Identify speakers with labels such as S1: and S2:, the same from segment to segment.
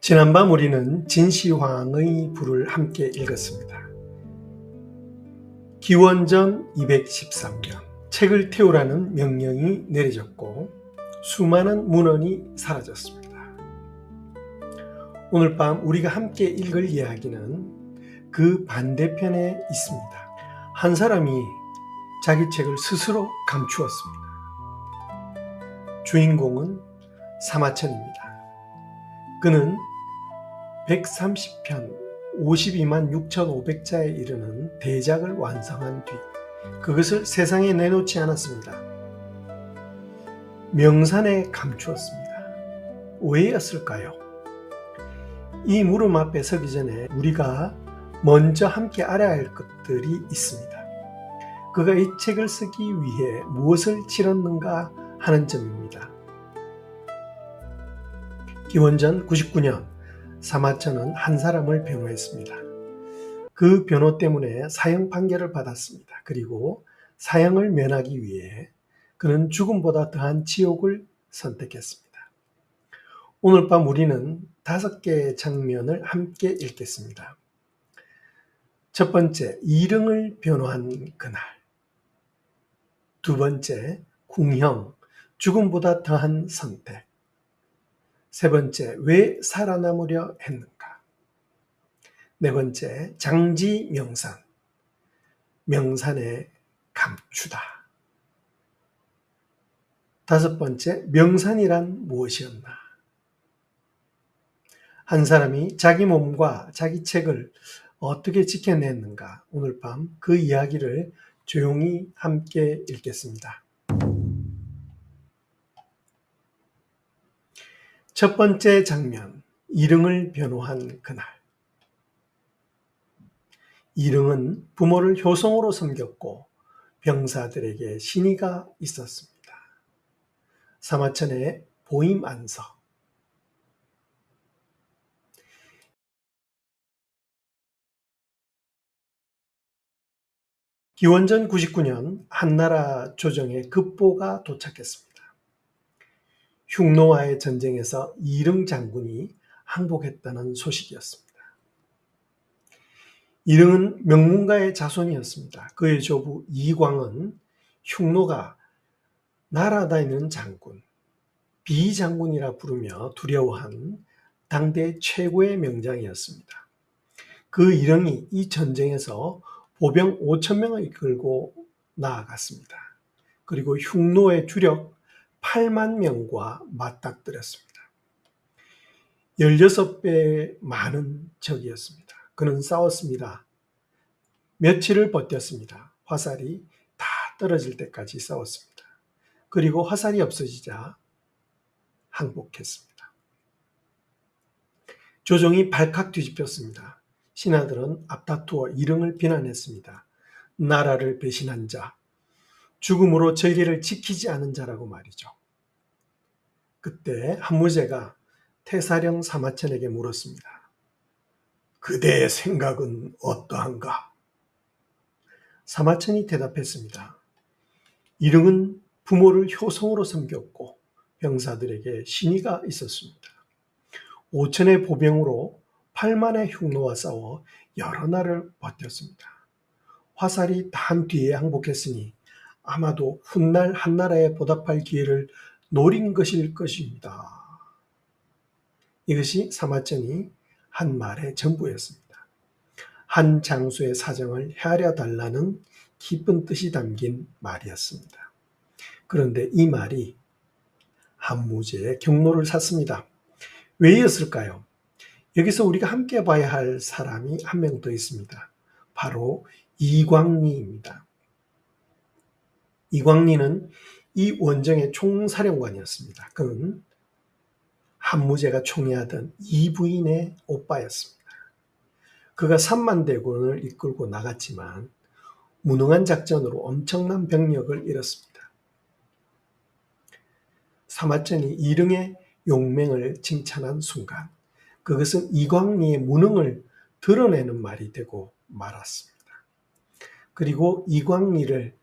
S1: 지난밤 우리는 진시황의 불을 함께 읽었습니다. 기원전 213년 책을 태우라는 명령이 내려졌고 수많은 문헌이 사라졌습니다. 오늘 밤 우리가 함께 읽을 이야기는 그 반대편에 있습니다. 한 사람이 자기 책을 스스로 감추었습니다. 주인공은 사마천입니다. 그는 130편 52만 6,500자에 이르는 대작을 완성한 뒤 그것을 세상에 내놓지 않았습니다. 명산에 감추었습니다. 왜였을까요? 이 물음 앞에 서기 전에 우리가 먼저 함께 알아야 할 것들이 있습니다. 그가 이 책을 쓰기 위해 무엇을 치렀는가 하는 점입니다. 기원전 99년 사마천은 한 사람을 변호했습니다. 그 변호 때문에 사형 판결을 받았습니다. 그리고 사형을 면하기 위해 그는 죽음보다 더한 지옥을 선택했습니다. 오늘 밤 우리는 5개의 장면을 함께 읽겠습니다. 첫 번째, 이릉을 변호한 그날. 두 번째, 궁형, 죽음보다 더한 선택. 세 번째, 왜 살아남으려 했는가? 네 번째, 장지 명산, 명산에 감추다. 다섯 번째, 명산이란 무엇이었나? 한 사람이 자기 몸과 자기 책을 어떻게 지켜냈는가? 오늘 밤 그 이야기를 조용히 함께 읽겠습니다. 첫 번째 장면, 이릉을 변호한 그날. 이릉은 부모를 효성으로 섬겼고 병사들에게 신의가 있었습니다. 사마천의 보임 안서. 기원전 99년 한나라 조정에 급보가 도착했습니다. 흉노와의 전쟁에서 이릉 장군이 항복했다는 소식이었습니다. 이릉은 명문가의 자손이었습니다. 그의 조부 이광은 흉노가 날아다니는 장군, 비장군이라 부르며 두려워한 당대 최고의 명장이었습니다. 그 이릉이 이 전쟁에서 보병 5,000명을 이끌고 나아갔습니다. 그리고 흉노의 주력 8만 명과 맞닥뜨렸습니다. 16배 많은 적이었습니다. 그는 싸웠습니다. 며칠을 버텼습니다. 화살이 다 떨어질 때까지 싸웠습니다. 그리고 화살이 없어지자 항복했습니다. 조정이 발칵 뒤집혔습니다. 신하들은 앞다투어 이릉을 비난했습니다. 나라를 배신한 자, 죽음으로 절개를 지키지 않은 자라고 말이죠. 그때 한무제가 태사령 사마천에게 물었습니다. 그대의 생각은 어떠한가? 사마천이 대답했습니다. 이릉은 부모를 효성으로 섬겼고 병사들에게 신의가 있었습니다. 5천의 보병으로 8만의 흉노와 싸워 여러 날을 버텼습니다. 화살이 단 뒤에 항복했으니 아마도 훗날 한나라에 보답할 기회를 노린 것일 것입니다. 이것이 사마천이 한 말의 전부였습니다. 한 장수의 사정을 헤아려 달라는 깊은 뜻이 담긴 말이었습니다. 그런데 이 말이 한무제의 경로를 샀습니다. 왜였을까요? 여기서 우리가 함께 봐야 할 사람이 한 명 더 있습니다. 바로 이광리입니다. 이광리는 이 원정의 총사령관이었습니다. 그는 한무제가 총애하던 이부인의 오빠였습니다. 그가 3만 대군을 이끌고 나갔지만 무능한 작전으로 엄청난 병력을 잃었습니다. 사마천이 이릉의 용맹을 칭찬한 순간 그것은 이광리의 무능을 드러내는 말이 되고 말았습니다. 그리고 이광리를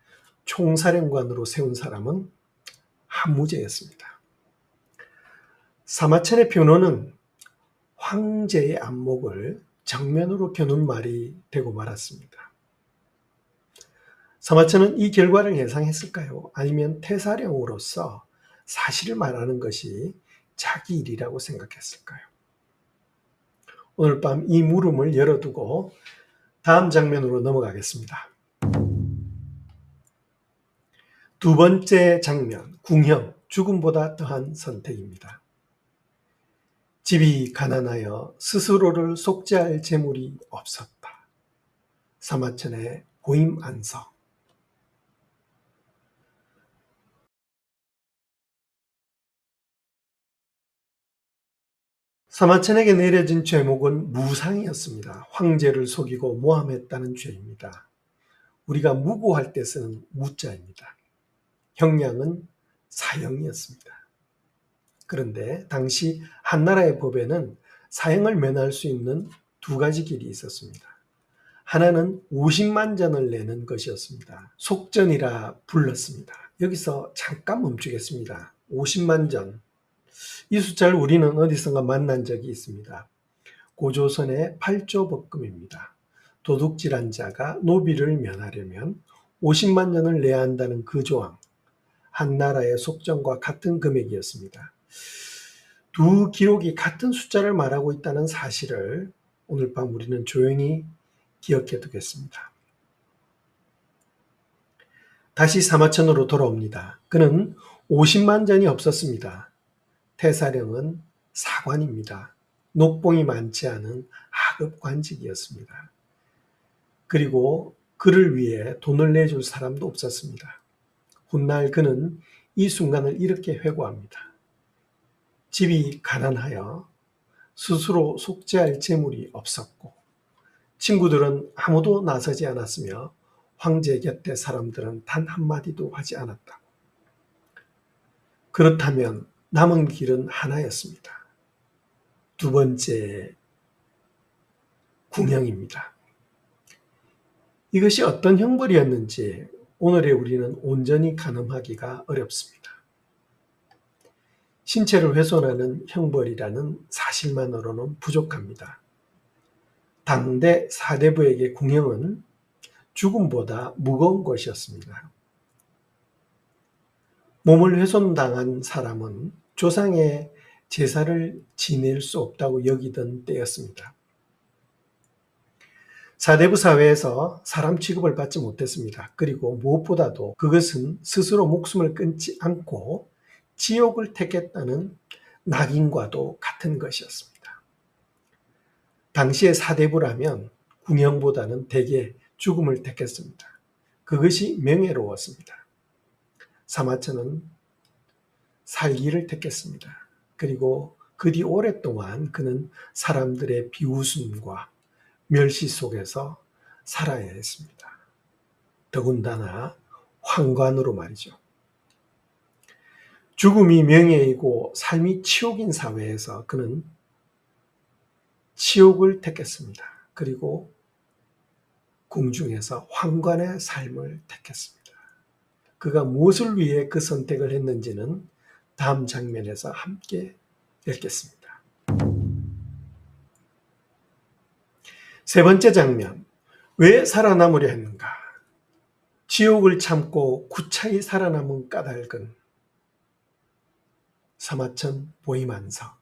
S1: 총사령관으로 세운 사람은 한무제였습니다. 사마천의 변호는 황제의 안목을 정면으로 겨눈 말이 되고 말았습니다. 사마천은 이 결과를 예상했을까요? 아니면 태사령으로서 사실을 말하는 것이 자기 일이라고 생각했을까요? 오늘 밤 이 물음을 열어두고 다음 장면으로 넘어가겠습니다. 두 번째 장면, 궁형, 죽음보다 더한 선택입니다. 집이 가난하여 스스로를 속죄할 재물이 없었다. 사마천의 고임안서. 사마천에게 내려진 죄목은 무상이었습니다. 황제를 속이고 모함했다는 죄입니다. 우리가 무고할 때 쓰는 무자입니다. 형량은 사형이었습니다. 그런데 당시 한나라의 법에는 사형을 면할 수 있는 두 가지 길이 있었습니다. 하나는 50만 전을 내는 것이었습니다. 속전이라 불렀습니다. 여기서 잠깐 멈추겠습니다. 50만 전. 이 숫자를 우리는 어디선가 만난 적이 있습니다. 고조선의 8조 법금입니다. 도둑질한 자가 노비를 면하려면 50만 전을 내야 한다는 그 조항, 한나라의 속전과 같은 금액이었습니다. 두 기록이 같은 숫자를 말하고 있다는 사실을 오늘 밤 우리는 조용히 기억해 두겠습니다. 다시 사마천으로 돌아옵니다. 그는 50만 전이 없었습니다. 태사령은 사관입니다. 녹봉이 많지 않은 하급 관직이었습니다. 그리고 그를 위해 돈을 내줄 사람도 없었습니다. 훗날 그는 이 순간을 이렇게 회고합니다. 집이 가난하여 스스로 속죄할 재물이 없었고 친구들은 아무도 나서지 않았으며 황제 곁에 사람들은 단 한마디도 하지 않았다고. 그렇다면 남은 길은 하나였습니다. 두 번째 궁형입니다. 이것이 어떤 형벌이었는지 오늘의 우리는 온전히 가늠하기가 어렵습니다. 신체를 훼손하는 형벌이라는 사실만으로는 부족합니다. 당대 사대부에게 궁형은 죽음보다 무거운 것이었습니다. 몸을 훼손당한 사람은 조상의 제사를 지낼 수 없다고 여기던 때였습니다. 사대부 사회에서 사람 취급을 받지 못했습니다. 그리고 무엇보다도 그것은 스스로 목숨을 끊지 않고 지옥을 택했다는 낙인과도 같은 것이었습니다. 당시의 사대부라면 궁형보다는 대개 죽음을 택했습니다. 그것이 명예로웠습니다. 사마천은 살기를 택했습니다. 그리고 그 뒤 오랫동안 그는 사람들의 비웃음과 멸시 속에서 살아야 했습니다. 더군다나 황관으로 말이죠. 죽음이 명예이고 삶이 치욕인 사회에서 그는 치욕을 택했습니다. 그리고 궁중에서 황관의 삶을 택했습니다. 그가 무엇을 위해 그 선택을 했는지는 다음 장면에서 함께 읽겠습니다. 세 번째 장면, 왜 살아남으려 했는가? 지옥을 참고 구차히 살아남은 까닭은 사마천 보임안서.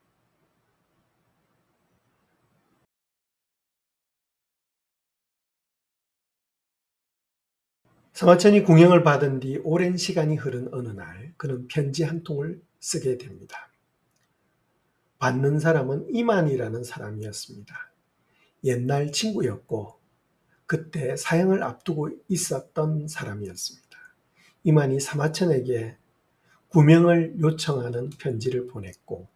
S1: 사마천이 궁형을 받은 뒤 오랜 시간이 흐른 어느 날 그는 편지 한 통을 쓰게 됩니다. 받는 사람은 이만이라는 사람이었습니다. 옛날 친구였고 그때 사형을 앞두고 있었던 사람이었습니다. 이만이 사마천에게 구명을 요청하는 편지를 보냈고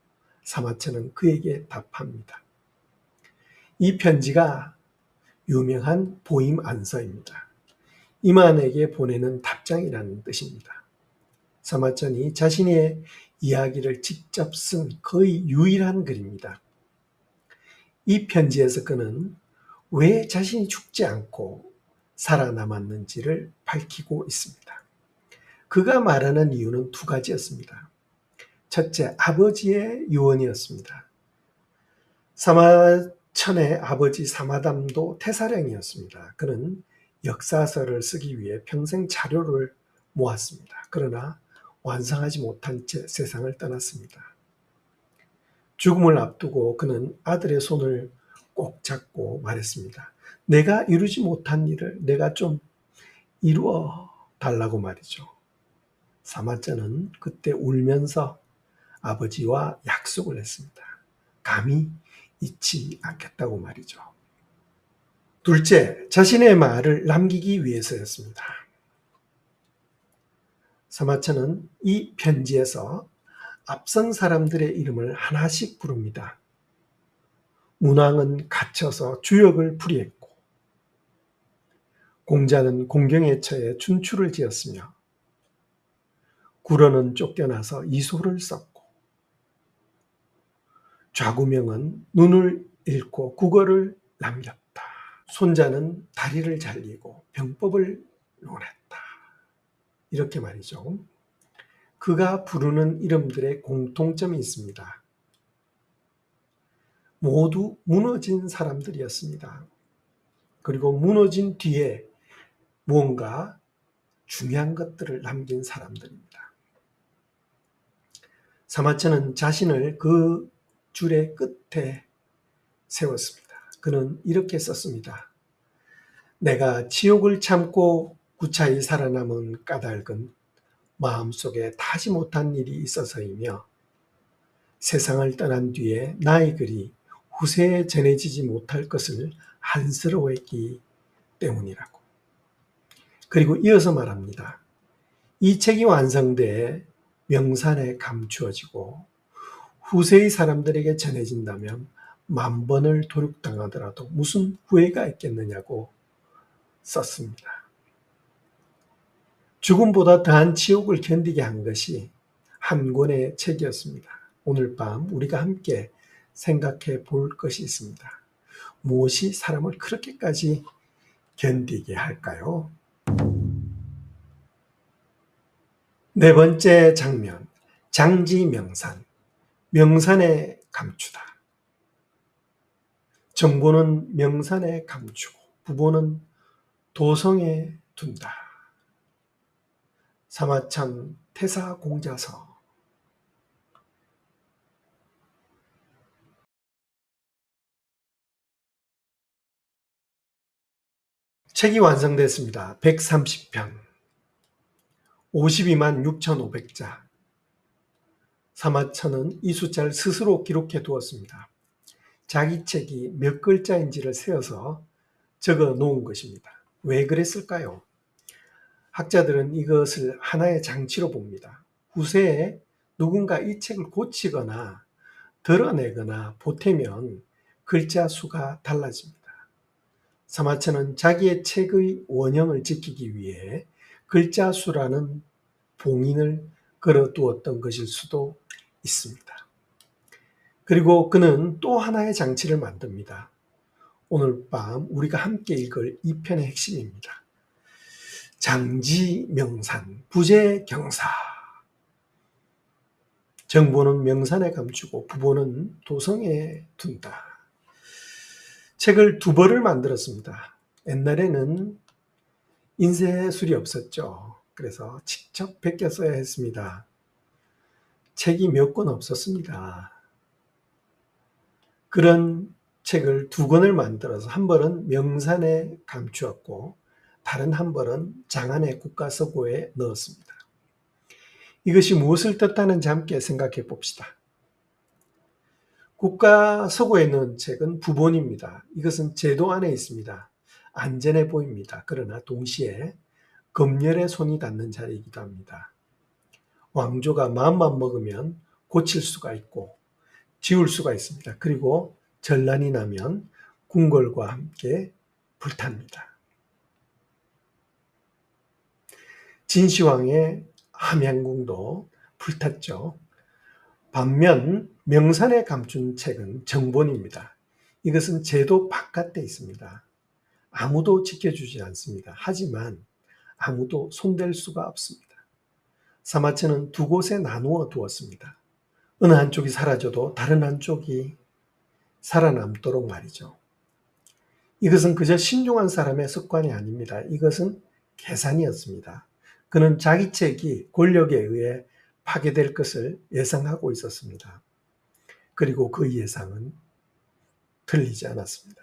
S1: 사마천은 그에게 답합니다. 이 편지가 유명한 보임안서입니다. 이만에게 보내는 답장이라는 뜻입니다. 사마천이 자신의 이야기를 직접 쓴 거의 유일한 글입니다. 이 편지에서 그는 왜 자신이 죽지 않고 살아남았는지를 밝히고 있습니다. 그가 말하는 이유는 두 가지였습니다. 첫째, 아버지의 유언이었습니다. 사마천의 아버지 사마담도 태사령이었습니다. 그는 역사서를 쓰기 위해 평생 자료를 모았습니다. 그러나 완성하지 못한 채 세상을 떠났습니다. 죽음을 앞두고 그는 아들의 손을 꼭 잡고 말했습니다. 내가 이루지 못한 일을 내가 좀 이루어 달라고 말이죠. 사마천은 그때 울면서 아버지와 약속을 했습니다. 감히 잊지 않겠다고 말이죠. 둘째, 자신의 말을 남기기 위해서였습니다. 사마천은 이 편지에서 앞선 사람들의 이름을 하나씩 부릅니다. 문왕은 갇혀서 주역을 풀이했고, 공자는 공경에 처해 춘추를 지었으며, 구런은 쫓겨나서 이소를 썼고, 좌구명은 눈을 잃고 국어를 남겼다. 손자는 다리를 잘리고 병법을 논했다. 이렇게 말이죠. 그가 부르는 이름들의 공통점이 있습니다. 모두 무너진 사람들이었습니다. 그리고 무너진 뒤에 무언가 중요한 것들을 남긴 사람들입니다. 사마천은 자신을 그 줄의 끝에 세웠습니다. 그는 이렇게 썼습니다. 내가 지옥을 참고 구차히 살아남은 까닭은 마음속에 다하지 못한 일이 있어서이며 세상을 떠난 뒤에 나의 글이 후세에 전해지지 못할 것을 한스러워했기 때문이라고. 그리고 이어서 말합니다. 이 책이 완성돼 명산에 감추어지고 후세의 사람들에게 전해진다면 만번을 도륙당하더라도 무슨 후회가 있겠느냐고 썼습니다. 죽음보다 더한 지옥을 견디게 한 것이 한 권의 책이었습니다. 오늘 밤 우리가 함께 생각해 볼 것이 있습니다. 무엇이 사람을 그렇게까지 견디게 할까요? 네 번째 장면, 장지명산, 명산에 감추다. 정보는 명산에 감추고 부보는 도성에 둔다. 사마천 태사공자서. 책이 완성됐습니다. 130편, 52만 6,500자. 사마천은 이 숫자를 스스로 기록해 두었습니다. 자기 책이 몇 글자인지를 세어서 적어 놓은 것입니다. 왜 그랬을까요? 학자들은 이것을 하나의 장치로 봅니다. 후세에 누군가 이 책을 고치거나 드러내거나 보태면 글자 수가 달라집니다. 사마천은 자기의 책의 원형을 지키기 위해 글자 수라는 봉인을 걸어두었던 것일 수도 있습니다. 그리고 그는 또 하나의 장치를 만듭니다. 오늘 밤 우리가 함께 읽을 이 편의 핵심입니다. 장지명산, 부재경사. 정보는 명산에 감추고 부보는 도성에 둔다. 책을 두 벌을 만들었습니다. 옛날에는 인쇄술이 없었죠. 그래서 직접 베껴 써야 했습니다. 책이 몇 권 없었습니다. 그런 책을 두 권을 만들어서 한 벌은 명산에 감추었고 다른 한 벌은 장안의 국가서고에 넣었습니다. 이것이 무엇을 뜻하는지 함께 생각해 봅시다. 국가서고에 넣은 책은 부본입니다. 이것은 제도 안에 있습니다. 안전해 보입니다. 그러나 동시에 검열의 손이 닿는 자리이기도 합니다. 왕조가 마음만 먹으면 고칠 수가 있고 지울 수가 있습니다. 그리고 전란이 나면 궁궐과 함께 불탑니다. 진시황의 함양궁도 불탔죠. 반면 명산에 감춘 책은 정본입니다. 이것은 제도 바깥에 있습니다. 아무도 지켜주지 않습니다. 하지만 아무도 손댈 수가 없습니다. 사마천은 두 곳에 나누어 두었습니다. 어느 한쪽이 사라져도 다른 한쪽이 살아남도록 말이죠. 이것은 그저 신중한 사람의 습관이 아닙니다. 이것은 계산이었습니다. 그는 자기 책이 권력에 의해 파괴될 것을 예상하고 있었습니다. 그리고 그 예상은 틀리지 않았습니다.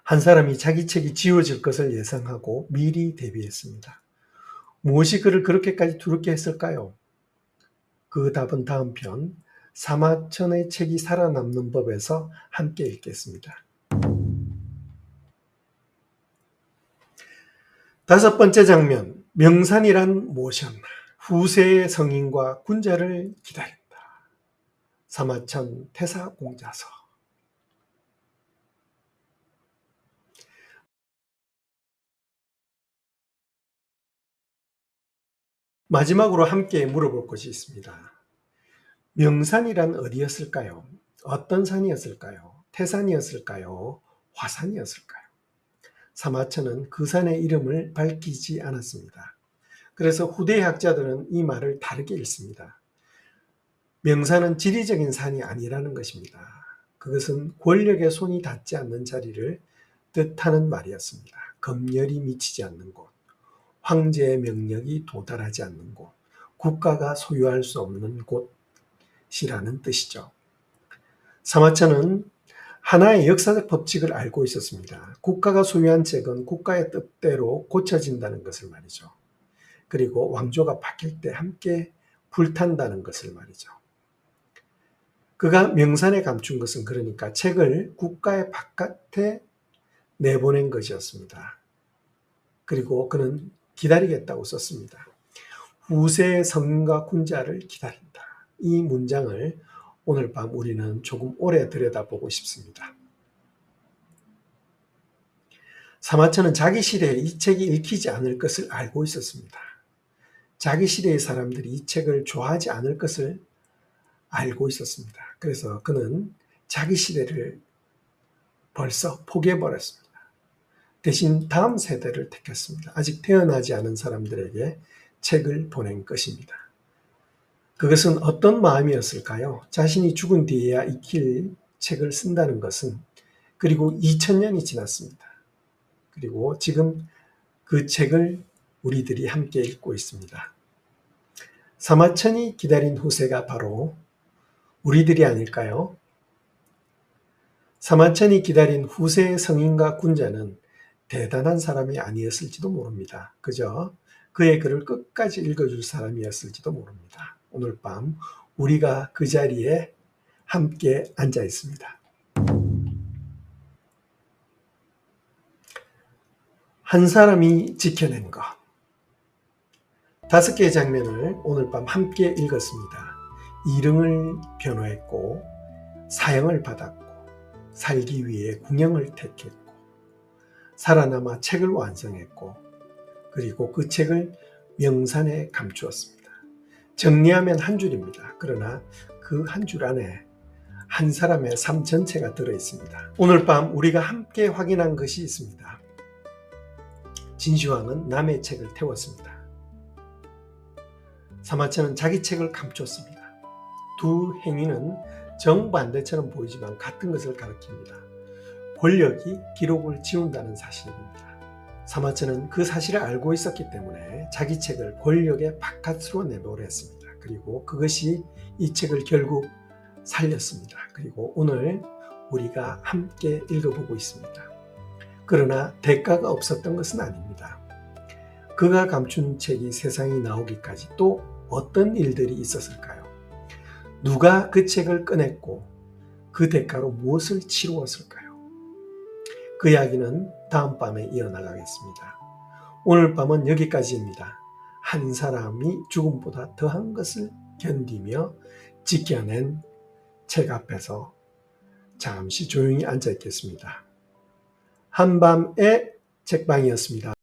S1: 한 사람이 자기 책이 지워질 것을 예상하고 미리 대비했습니다. 무엇이 그를 그렇게까지 두렵게 했을까요? 그 답은 다음 편 사마천의 책이 살아남는 법에서 함께 읽겠습니다. 5번째 장면, 명산이란 무엇이었나? 후세의 성인과 군자를 기다린다. 사마천 태사공자서. 마지막으로 함께 물어볼 것이 있습니다. 명산이란 어디였을까요? 어떤 산이었을까요? 태산이었을까요? 화산이었을까요? 사마천은 그 산의 이름을 밝히지 않았습니다. 그래서 후대 학자들은 이 말을 다르게 읽습니다. 명산은 지리적인 산이 아니라는 것입니다. 그것은 권력의 손이 닿지 않는 자리를 뜻하는 말이었습니다. 검열이 미치지 않는 곳, 황제의 명령이 도달하지 않는 곳, 국가가 소유할 수 없는 곳이라는 뜻이죠. 사마천은 하나의 역사적 법칙을 알고 있었습니다. 국가가 소유한 책은 국가의 뜻대로 고쳐진다는 것을 말이죠. 그리고 왕조가 바뀔 때 함께 불탄다는 것을 말이죠. 그가 명산에 감춘 것은 그러니까 책을 국가의 바깥에 내보낸 것이었습니다. 그리고 그는 기다리겠다고 썼습니다. 후세의 성인과 군자를 기다린다. 이 문장을 오늘 밤 우리는 조금 오래 들여다보고 싶습니다. 사마천은 자기 시대에 이 책이 읽히지 않을 것을 알고 있었습니다. 자기 시대의 사람들이 이 책을 좋아하지 않을 것을 알고 있었습니다. 그래서 그는 자기 시대를 벌써 포기해버렸습니다. 대신 다음 세대를 택했습니다. 아직 태어나지 않은 사람들에게 책을 보낸 것입니다. 그것은 어떤 마음이었을까요? 자신이 죽은 뒤에야 익힐 책을 쓴다는 것은 그리고 2000년이 지났습니다. 그리고 지금 그 책을 우리들이 함께 읽고 있습니다. 사마천이 기다린 후세가 바로 우리들이 아닐까요? 사마천이 기다린 후세의 성인과 군자는 대단한 사람이 아니었을지도 모릅니다. 그저 그의 글을 끝까지 읽어줄 사람이었을지도 모릅니다. 오늘 밤 우리가 그 자리에 함께 앉아 있습니다. 한 사람이 지켜낸 것. 5개의 장면을 오늘 밤 함께 읽었습니다. 이릉을 변호했고 사형을 받았고 살기 위해 궁형을 택했고 살아남아 책을 완성했고 그리고 그 책을 명산에 감추었습니다. 정리하면 한 줄입니다. 그러나 그 한 줄 안에 한 사람의 삶 전체가 들어있습니다. 오늘 밤 우리가 함께 확인한 것이 있습니다. 진시황은 남의 책을 태웠습니다. 사마천은 자기 책을 감췄습니다. 두 행위는 정반대처럼 보이지만 같은 것을 가리킵니다. 권력이 기록을 지운다는 사실입니다. 사마천은 그 사실을 알고 있었기 때문에 자기 책을 권력의 바깥으로 내보냈습니다. 그리고 그것이 이 책을 결국 살렸습니다. 그리고 오늘 우리가 함께 읽어보고 있습니다. 그러나 대가가 없었던 것은 아닙니다. 그가 감춘 책이 세상에 나오기까지 또 어떤 일들이 있었을까요? 누가 그 책을 꺼냈고 그 대가로 무엇을 치루었을까요? 그 이야기는 다음 밤에 이어나가겠습니다. 오늘 밤은 여기까지입니다. 한 사람이 죽음보다 더한 것을 견디며 지켜낸 책 앞에서 잠시 조용히 앉아 있겠습니다. 한밤의 책방이었습니다.